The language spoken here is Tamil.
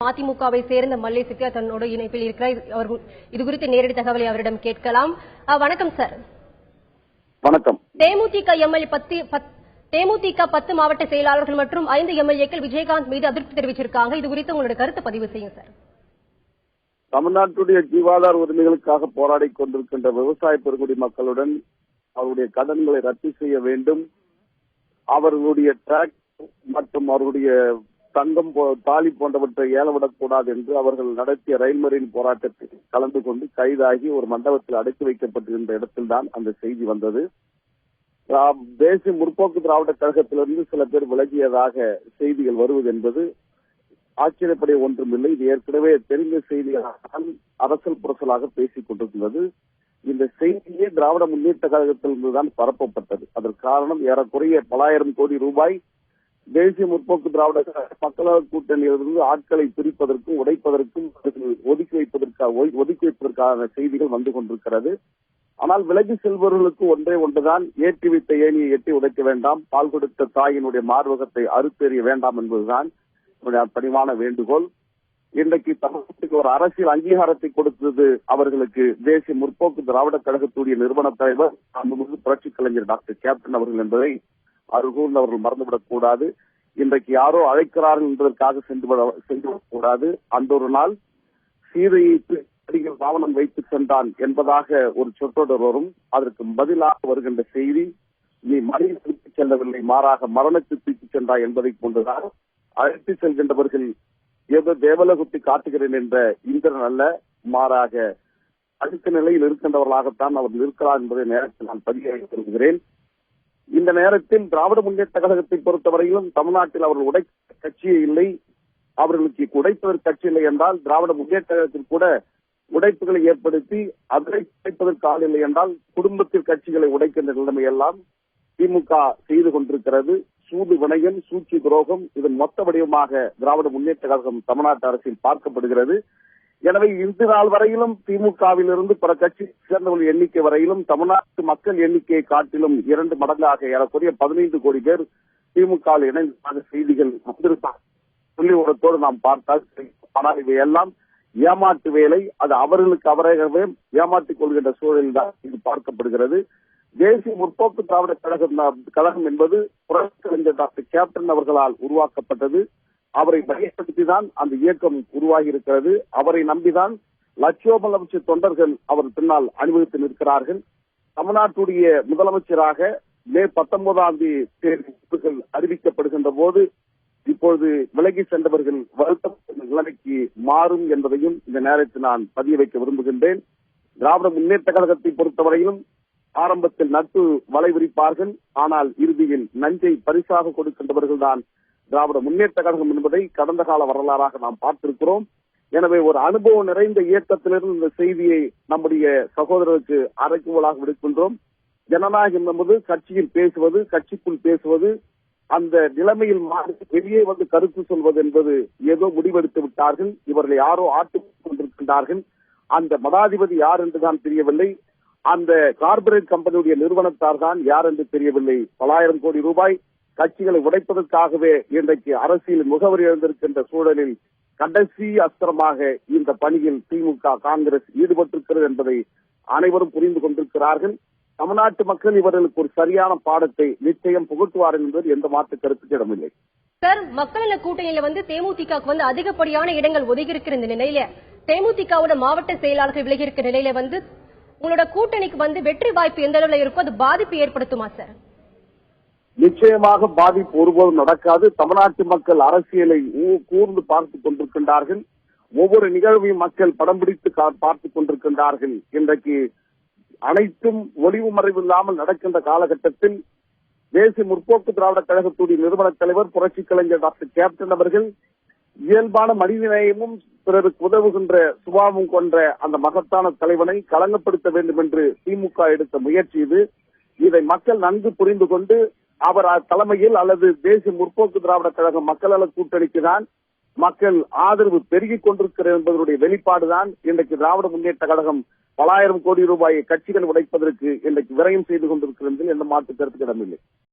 அதிமுகவை சேர்ந்த மல்லேசுக்கு தன்னோட இணைப்பில் இருக்கிறார். இது குறித்து நேரடி தகவலை அவரிடம் கேட்கலாம். வணக்கம் சார். வணக்கம். தேமுதிக 10 மாவட்ட செயலாளர்கள் மற்றும் 5 எம்எல்ஏக்கள் விஜயகாந்த் மீது அதிருப்தி தெரிவிச்சிருக்காங்க. இது குறித்து உங்களுடைய கருத்து பதிவு செய்யும் சார். தமிழ்நாட்டுடைய ஜீவாதார உரிமைகளுக்காக போராடி கொண்டிருக்கின்ற விவசாய பெருங்குடி மக்களுடன் அவருடைய கடன்களை ரத்து செய்ய வேண்டும், அவர்களுடைய டிராக் மற்றும் அவருடைய தங்கம் தாலி போன்றவற்றை ஏலவிடக்கூடாது என்று அவர்கள் நடத்திய ரயில் மறியல் போராட்டத்தில் கலந்து கொண்டு கைதாகி ஒரு மண்டபத்தில் அடைத்து வைக்கப்பட்டிருந்த இடத்தில்தான் அந்த செய்தி வந்தது. தேசிய முற்போக்கு திராவிட கழகத்திலிருந்து சில பேர் விலகியதாக செய்திகள் வருவது என்பது ஆச்சரியப்படைய ஒன்றுமில்லை. இது ஏற்கனவே தெரிந்த செய்திகளால் அரசல் புரசலாக பேசிக் கொண்டிருந்தது. இந்த செய்தியே திராவிட முன்னேற்ற கழகத்திலிருந்துதான் பரப்பப்பட்டது. அதற்கு காரணம் ஏறக்குறைய பல ஆயிரம் கோடி ரூபாய் தேசிய முற்போக்கு திராவிட மக்களவை கூட்டணியிலிருந்து ஆட்களை பிரிப்பதற்கும் உடைப்பதற்கும் ஒதுக்கி வைப்பதற்கான செய்திகள் வந்து கொண்டிருக்கிறது. ஆனால் விலகி செல்பவர்களுக்கு ஒன்றுதான், ஏற்றி வைத்த ஏணியை எட்டி உடைக்க வேண்டாம், பால் கொடுத்த தாயினுடைய மார்பகத்தை அறுத்தெறிய வேண்டாம் என்பதுதான் பணிவான வேண்டுகோள். இன்றைக்கு தமிழகத்துக்கு ஒரு அரசியல் அங்கீகாரத்தை கொடுத்தது அவர்களுக்கு தேசிய முற்போக்கு திராவிட கழகத்துடைய நிறுவன தலைவர் புரட்சிக் கலைஞர் டாக்டர் கேப்டன் அவர்கள் என்பதை அவர்கள் மறந்துவிடக் கூடாது. இன்றைக்கு யாரோ அழைக்கிறார்கள் என்பதற்காக சென்றுவிடக்கூடாது. அந்த ஒரு நாள் சீதையை வாகனம் வைத்து சென்றான் என்பதாக ஒரு சொற்றொடர் வரும். அதற்கு பதிலாக வருகின்ற செய்தி, நீ மனித தூக்கிச் செல்லவில்லை, மாறாக மரணத்தை தூக்கிச் சென்றாய் என்பதை போன்றுதான் அழைத்து செல்கின்றவர்கள் ஏதோ தேவலகுத்தி காட்டுகிறேன் என்ற இந்திரன் அல்ல, மாறாக அடுத்த நிலையில் இருக்கின்றவர்களாகத்தான் அவர்கள் இருக்கிறார் என்பதை நேரத்தில் நான் பதிய விரும்புகிறேன். இந்த நேரத்தில் திராவிட முன்னேற்ற கழகத்தை பொறுத்தவரையிலும் தமிழ்நாட்டில் அவர்கள் உடைத்த கட்சியே இல்லை. அவர்களுக்கு உடைப்பதற்கு கட்சி இல்லை என்றால் திராவிட முன்னேற்ற கழகத்தில் கூட உடைப்புகளை ஏற்படுத்தி அதை உடைப்பதற்கு ஆள் இல்லை என்றால் குடும்பத்தில் கட்சிகளை உடைக்கின்ற நிலைமையெல்லாம் திமுக செய்து கொண்டிருக்கிறது. சூது வினயம், சூழ்ச்சி துரோகம், இதன் மொத்த வடிவமாக திராவிட முன்னேற்ற கழகம் தமிழ்நாட்டு அரசில் பார்க்கப்படுகிறது. எனவே இன்று நாள் வரையிலும் திமுகவில் இருந்து பிற கட்சி சேர்ந்தவர்கள் எண்ணிக்கை வரையிலும் தமிழ்நாட்டு மக்கள் எண்ணிக்கையை காட்டிலும் 2 மடங்காக ஏறக்குறைய 15 கோடி பேர் திமுகவில் இணைந்ததாக செய்திகள் வந்திருந்தார். புள்ளிவிவரத்தோடு நாம் பார்த்தால், ஆனால் இவையெல்லாம் ஏமாற்று வேலை. அது அவர்களுக்கு அவராகவே ஏமாற்றிக் கொள்கின்ற சூழலில் தான் இது பார்க்கப்படுகிறது. தேசிய முற்போக்கு திராவிட கழகம் என்பது புரட்சிக் கலைஞர் டாக்டர் கேப்டன் அவர்களால் உருவாக்கப்பட்டது. அவரை மையப்படுத்திதான் அந்த இயக்கம் உருவாகி இருக்கிறது. அவரை நம்பிதான் லட்சோப லட்ச தொண்டர்கள் அவர் பின்னால் அணிவகுத்து நிற்கிறார்கள். தமிழ்நாட்டுடைய முதலமைச்சராக மே 19ஆம் தேதி அறிவிக்கப்படுகின்ற போது இப்பொழுது விலகி சென்றவர்கள் வருத்தம் நிலைமைக்கு மாறும் என்பதையும் இந்த நேரத்தில் நான் பதிய வைக்க விரும்புகின்றேன். திராவிட முன்னேற்ற கழகத்தை பொறுத்தவரையிலும் ஆரம்பத்தில் நட்பு வலை விரிப்பார்கள், ஆனால் இறுதியில் நஞ்சை பரிசாக கொடுக்கின்றவர்கள் தான் திராவிட முன்னேற்ற கழகம் என்பதை கடந்த கால வரலாறாக நாம் பார்த்திருக்கிறோம். எனவே ஒரு அனுபவம் நிறைந்த இயக்கத்திலிருந்து இந்த செய்தியை நம்முடைய சகோதரருக்கு அறைகூவலாக விடுக்கின்றோம். ஜனநாயகம் என்பது கட்சியில் பேசுவது, கட்சிக்குள் பேசுவது, அந்த நிலைமையில் வெளியே வந்து கருத்து சொல்வது என்பது ஏதோ முடிவெடுத்து விட்டார்கள். இவர்களை யாரோ ஆட்டுக் கொண்டிருக்கின்றார்கள். அந்த மடாதிபதி யார் என்றுதான் தெரியவில்லை. அந்த கார்பரேட் கம்பெனியுடைய நிறுவனத்தார் தான் யார் என்று தெரியவில்லை. பல ஆயிரம் கோடி ரூபாய் கட்சிகளை உடைப்பதற்காகவே இன்றைக்கு அரசியல் முகவரி எழுந்திருக்கின்ற சூழலில் கடைசி அஸ்திரமாக இந்த பணியில் திமுக காங்கிரஸ் ஈடுபட்டிருக்கிறது என்பதை அனைவரும் புரிந்து கொண்டிருக்கிறார்கள். தமிழ்நாட்டு மக்கள் இவர்களுக்கு ஒரு சரியான பாடத்தை நிச்சயம் புகட்டுவார்கள் என்பது எந்த மாற்று கருத்துக்கு இடமில்லை. சார், மக்கள் நல கூட்டணியில தேமுதிக அதிகப்படியான இடங்கள் ஒதுக்கி இருக்கிற இந்த நிலையில தேமுதிகவோட மாவட்ட செயலாளர்கள் விலகி இருக்கிற நிலையில உங்களோட கூட்டணிக்கு வெற்றி வாய்ப்பு எந்த அளவுல இருக்கும், அது பாதிப்பு ஏற்படுத்துமா சார்? நிச்சயமாக பாதிப்பு ஒருபோதும் நடக்காது. தமிழ்நாட்டு மக்கள் அரசியலை கூர்ந்து பார்த்துக் கொண்டிருக்கின்றார்கள். ஒவ்வொரு நிகழ்வையும் மக்கள் படம் பிடித்து பார்த்துக் கொண்டிருக்கின்றார்கள். இன்றைக்கு அனைத்தும் ஒளிவு மறைவு இல்லாமல் நடக்கின்ற காலகட்டத்தில் தேசிய முற்போக்கு திராவிட கழகத்துடைய நிறுவன தலைவர் புரட்சிக் கலைஞர் டாக்டர் கேப்டன் அவர்கள் இயல்பான மனிதநேயமும் பிறருக்கு உதவுகின்ற சுபாவம் கொண்ட அந்த மகத்தான தலைவனை களங்கப்படுத்த வேண்டும் என்று திமுக எடுத்த முயற்சி இது. இதை மக்கள் நன்கு புரிந்து கொண்டு அவர் தலைமையில் அல்லது தேசிய முற்போக்கு திராவிட கழகம் மக்கள் நல கூட்டணிக்கு தான் மக்கள் ஆதரவு பெருகிக் கொண்டிருக்கிறது என்பதனுடைய வெளிப்பாடுதான் இன்றைக்கு திராவிட முன்னேற்ற கழகம் பல ஆயிரம் கோடி ரூபாயை கட்சிகள் உடைப்பதற்கு இன்றைக்கு விரயம் செய்து கொண்டிருக்கிறது என்ற மாற்று கருத்துக்கு இடமில்லை.